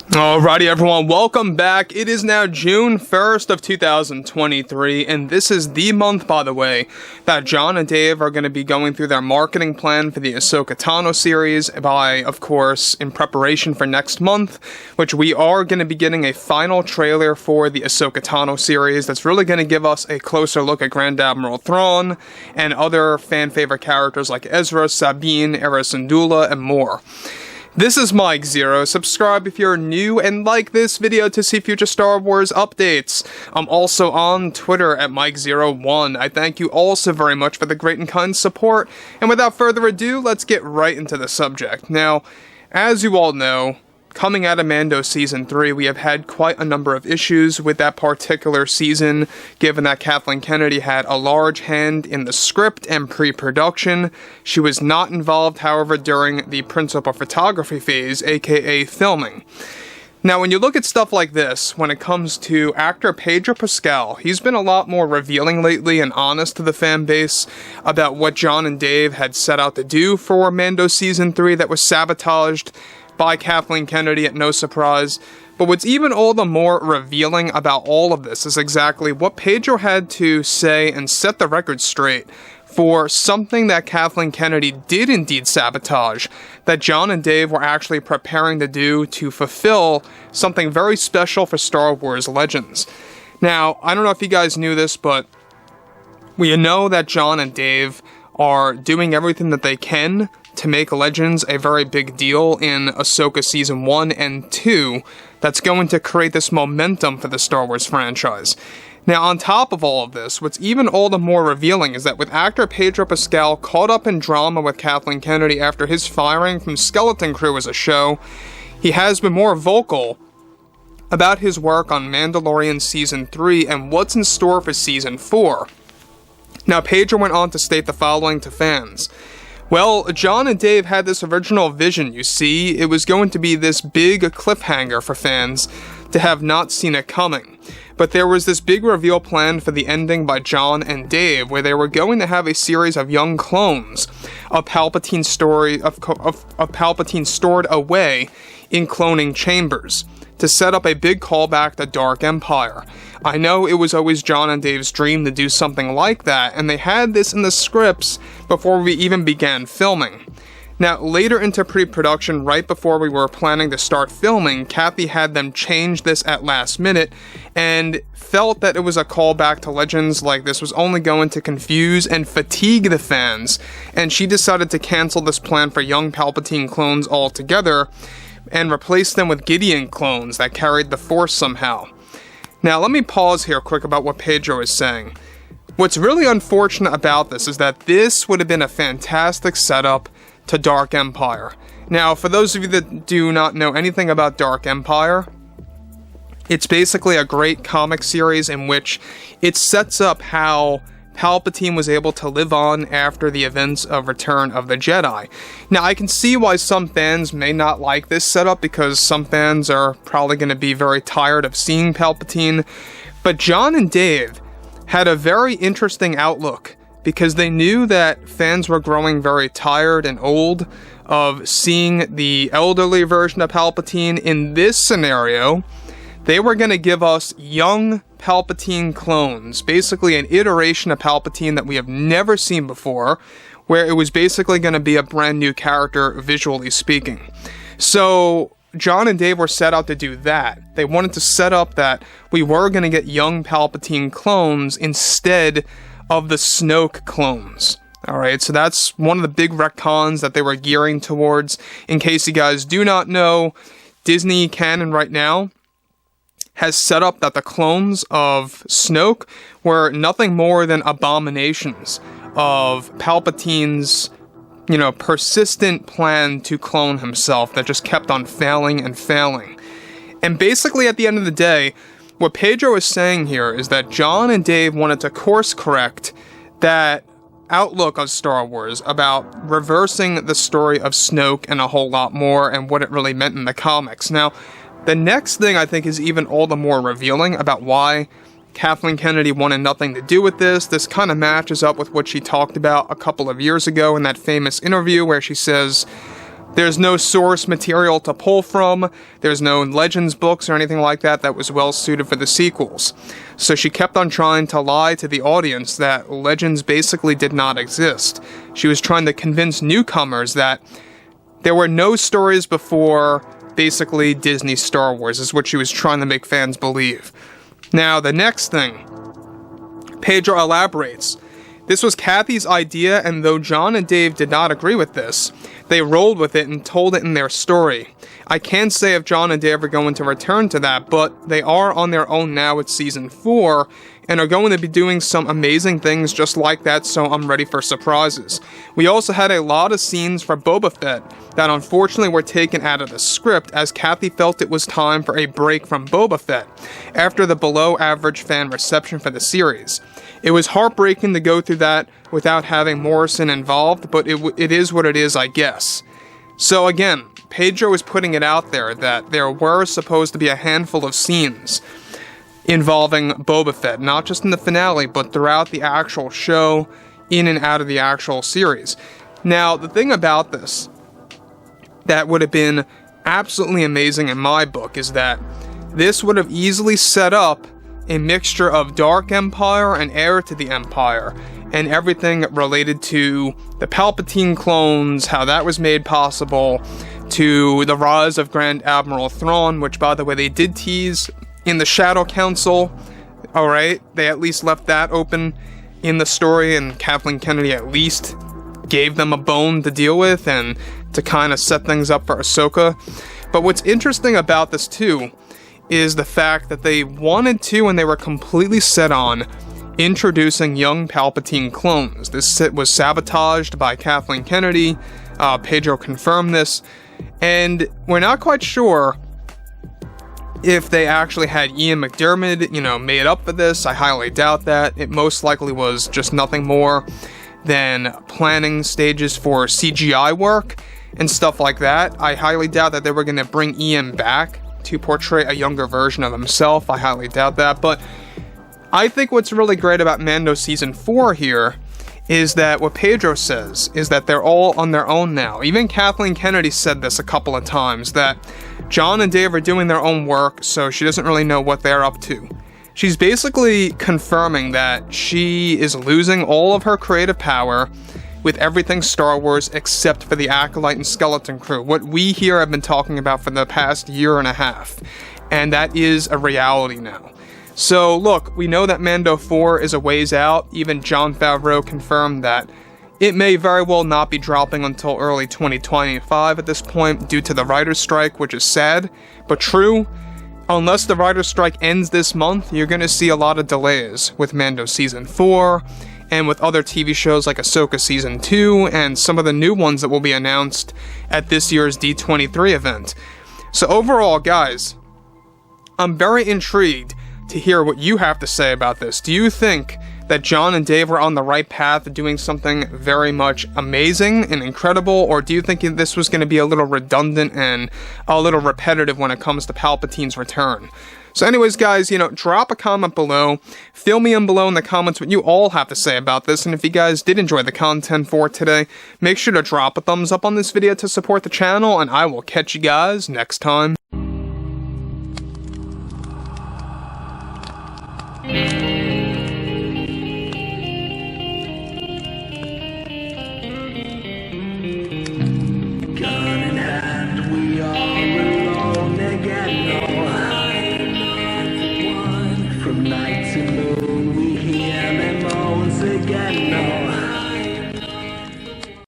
Alrighty everyone, welcome back. It is now June 1st of 2023, and this is the month, by the way, that Jon and Dave are going to be going through their marketing plan for the Ahsoka Tano series by, of course, in preparation for next month, which we are going to be getting a final trailer for the Ahsoka Tano series that's really going to give us a closer look at Grand Admiral Thrawn and other fan-favorite characters like Ezra, Sabine, Era Syndulla, and more. This is Mike Zero. Subscribe if you're new and like this video to see future Star Wars updates. I'm also on Twitter at Mike01. I thank you all so very much for the great and kind support. And without further ado, let's get right into the subject. Now, as you all know, coming out of Mando Season 3, we have had quite a number of issues with that particular season, given that Kathleen Kennedy had a large hand in the script and pre-production. She was not involved, however, during the principal photography phase, aka filming. Now, when you look at stuff like this, when it comes to actor Pedro Pascal, he's been a lot more revealing lately and honest to the fan base about what Jon and Dave had set out to do for Mando Season 3 that was sabotaged by Kathleen Kennedy at no surprise. But what's even all the more revealing about all of this is exactly what Pedro had to say and set the record straight for something that Kathleen Kennedy did indeed sabotage, that Jon and Dave were actually preparing to do to fulfill something very special for Star Wars Legends. Now, I don't know if you guys knew this, but we know that Jon and Dave are doing everything that they can to make Legends a very big deal in Ahsoka Season 1 and 2 that's going to create this momentum for the Star Wars franchise. Now, on top of all of this, what's even all the more revealing is that with actor Pedro Pascal caught up in drama with Kathleen Kennedy after his firing from Skeleton Crew as a show, he has been more vocal about his work on Mandalorian Season 3 and what's in store for Season 4. Now, Pedro went on to state the following to fans. Well, Jon and Dave had this original vision, you see. It was going to be this big cliffhanger for fans to have not seen it coming. But there was this big reveal planned for the ending by Jon and Dave, where they were going to have a series of young clones of Palpatine stored away in cloning chambers to set up a big callback to Dark Empire. I know it was always Jon and Dave's dream to do something like that, and they had this in the scripts before we even began filming. Now, later into pre-production, right before we were planning to start filming, Kathy had them change this at last minute, and felt that it was a callback to Legends, like this was only going to confuse and fatigue the fans, and she decided to cancel this plan for young Palpatine clones altogether, and replace them with Gideon clones that carried the Force somehow. Now, let me pause here quick about what Pedro is saying. What's really unfortunate about this is that this would have been a fantastic setup to Dark Empire. Now, for those of you that do not know anything about Dark Empire, it's basically a great comic series in which it sets up how Palpatine was able to live on after the events of Return of the Jedi. Now, I can see why some fans may not like this setup, because some fans are probably going to be very tired of seeing Palpatine, but Jon and Dave had a very interesting outlook, because they knew that fans were growing very tired and old of seeing the elderly version of Palpatine. In this scenario, they were going to give us young Palpatine clones, basically an iteration of Palpatine that we have never seen before, where it was basically going to be a brand new character, visually speaking. So Jon and Dave were set out to do that. They wanted to set up that we were going to get young Palpatine clones instead of the Snoke clones. Alright, so that's one of the big retcons that they were gearing towards. In case you guys do not know, Disney canon right now has set up that the clones of Snoke were nothing more than abominations of Palpatine's, persistent plan to clone himself that just kept on failing and failing. And basically, at the end of the day, what Pedro is saying here is that Jon and Dave wanted to course correct that outlook of Star Wars about reversing the story of Snoke and a whole lot more and what it really meant in the comics. Now, the next thing I think is even all the more revealing about why Kathleen Kennedy wanted nothing to do with this. This kind of matches up with what she talked about a couple of years ago in that famous interview where she says, There's no source material to pull from, there's no Legends books or anything like that that was well suited for the sequels. So she kept on trying to lie to the audience that Legends basically did not exist. She was trying to convince newcomers that there were no stories before basically Disney Star Wars, is what she was trying to make fans believe. Now, the next thing, Pedro elaborates. This was Kathy's idea, and though John and Dave did not agree with this, they rolled with it and told it in their story. I can't say if John and Dave are going to return to that, but they are on their own now with Season 4, and are going to be doing some amazing things just like that, so I'm ready for surprises. We also had a lot of scenes for Boba Fett that unfortunately were taken out of the script, as Kathy felt it was time for a break from Boba Fett, after the below-average fan reception for the series. It was heartbreaking to go through that without having Morrison involved, but it is what it is, I guess. So again, Pedro is putting it out there that there were supposed to be a handful of scenes involving Boba Fett, not just in the finale, but throughout the actual show, in and out of the actual series. Now, the thing about this that would have been absolutely amazing in my book is that this would have easily set up a mixture of Dark Empire and Heir to the Empire, and everything related to the Palpatine clones, how that was made possible, to the rise of Grand Admiral Thrawn, which, by the way, they did tease in the Shadow Council. Alright, they at least left that open in the story, and Kathleen Kennedy at least gave them a bone to deal with and to kind of set things up for Ahsoka. But what's interesting about this too is the fact that they wanted to, and they were completely set on, introducing young Palpatine clones. This was sabotaged by Kathleen Kennedy. Pedro confirmed this, and we're not quite sure if they actually had Ian McDiarmid, made up for this. I highly doubt that. It most likely was just nothing more than planning stages for CGI work and stuff like that. I highly doubt that they were going to bring Ian back to portray a younger version of himself. I highly doubt that, but I think what's really great about Mando Season 4 here is that what Pedro says is that they're all on their own now. Even Kathleen Kennedy said this a couple of times, that John and Dave are doing their own work, so she doesn't really know what they're up to. She's basically confirming that she is losing all of her creative power with everything Star Wars except for the Acolyte and Skeleton Crew, what we here have been talking about for the past year and a half, and that is a reality now. So look, we know that Mando 4 is a ways out. Even Jon Favreau confirmed that it may very well not be dropping until early 2025 at this point due to the writer's strike, which is sad, but true. Unless the writer's strike ends this month, you're going to see a lot of delays with Mando Season 4, and with other TV shows like Ahsoka Season 2, and some of the new ones that will be announced at this year's D23 event. So overall, guys, I'm very intrigued to hear what you have to say about this. Do you think that John and Dave were on the right path of doing something very much amazing and incredible, or do you think this was going to be a little redundant and a little repetitive when it comes to Palpatine's return? So anyways, guys, drop a comment below. Fill me in below in the comments what you all have to say about this. And if you guys did enjoy the content for today, make sure to drop a thumbs up on this video to support the channel. And I will catch you guys next time.